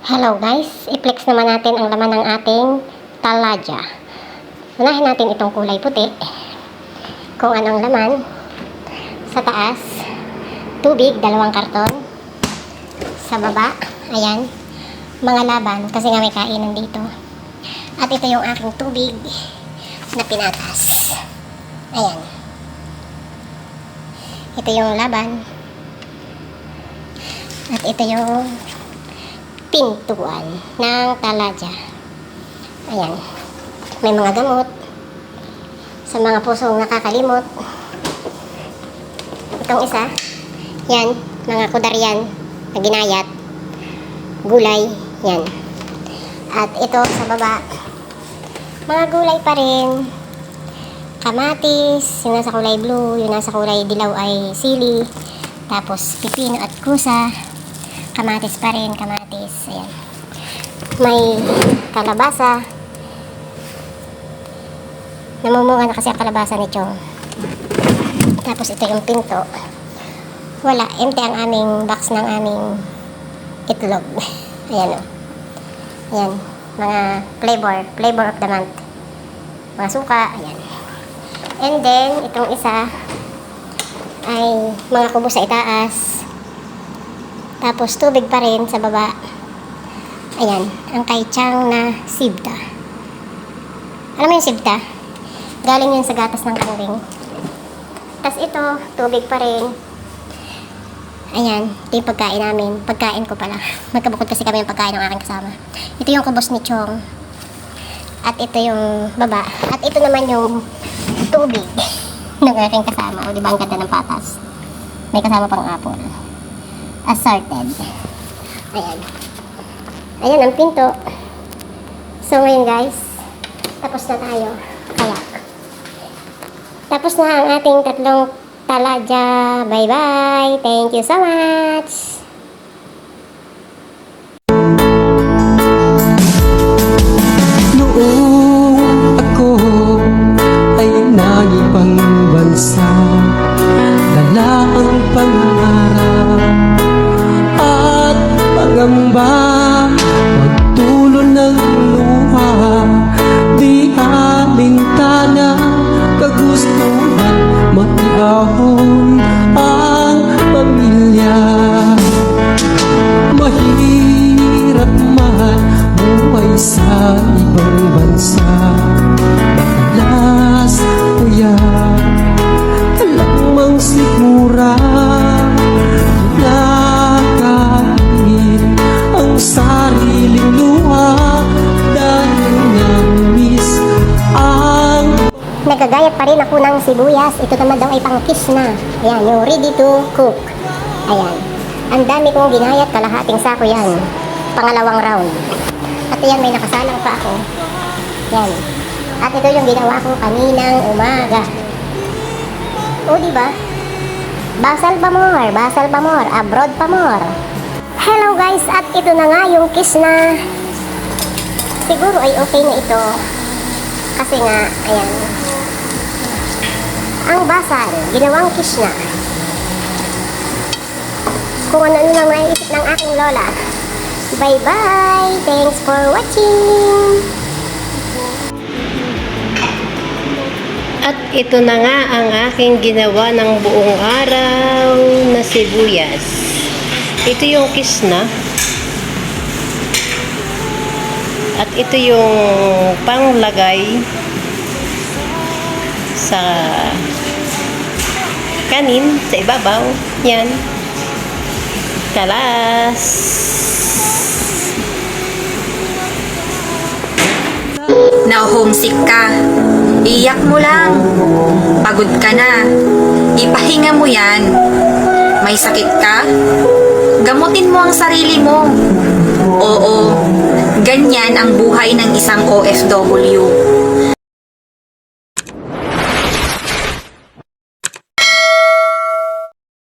Hello guys, i-flex naman natin ang laman ng ating talaga. Unahin natin itong kulay puti. Kung anong laman. Sa taas, tubig, 2 karton. Sa baba, ayan, mga laban kasi nga may kainan dito. At ito yung aking tubig na pinatas. Ayan. Ito yung laban. At ito yung pintuan ng talaga. Ayan. May mga gamot sa mga pusong nakakalimot. Itong isa, yan, mga kudaryan na ginayat, gulay, yan. At ito sa baba, mga gulay pa rin. Kamatis, yung nasa kulay blue, yung nasa kulay dilaw ay sili. Tapos pipino at kusa. Kamatis pa rin, kamatis. Ayan. May kalabasa. Namumunga na kasi ang kalabasa ni Chong. Tapos ito yung pinto. Wala, empty ang aming box ng aming itlog. Ayan o. Ayan, mga flavor of the month. Mga suka, ayan. And then, itong isa ay mga kubo sa itaas. Tapos tubig pa rin sa baba. Ayan, ang kay Chang na sibta. Alam mo yung sibta? Galing yun sa gatas ng kambing. Tapos ito, tubig pa rin. Ayan, ito yung pagkain namin. Pagkain ko pala. Magkabukod kasi kami yung pagkain ng aking kasama. Ito yung kubos ni Chong. At ito yung baba. At ito naman yung tubig ng aking kasama. O diba ang ganda ng patas? May kasama pang apple. Assorted. Ayan. Ayan ang pinto. So ngayon guys, tapos na tayo. Kaya, tapos na ang ating tatlong talaga. Bye bye. Thank you so much. Noong ako ay nangipang bansa, dala ang pangarap at pangamba, pagtulo ng luha, di alintana, kagustuhan, matiahon ang pamilya. Mahirap man buhay sa ibang bansa, madalas kuya alamang sigura nakahit ang sariling luha dahil na-miss ang Nagagayat pa rin ako ng sibuyas. Ito naman daw ay pang-kiss na. Ayan, yung ready to cook. Ayan. Ang dami kong ginayat, kalahating sako yan. Pangalawang round. At ayan, may nakasalang pa ako. Yan. At ito yung ginawa ko kaninang umaga. O, diba? Basal pa more, abroad pa more. Hello guys, at ito na nga yung kiss na. Siguro ay okay na ito. Kasi nga, ayan. Ang basal, ginawang kiss na. Kung ano-ano lang naiisip ng aking lola. Bye-bye! Thanks for watching! At ito na nga ang aking ginawa ng buong araw na sibuyas. Ito yung kisna. At ito yung panglagay sa kanin, sa ibabaw. Yan. Kalas. Na-homesick ka, iyak mo lang. Pagod ka na, ipahinga mo yan. May sakit ka, gamutin mo ang sarili mo. Oo, ganyan ang buhay ng isang OFW.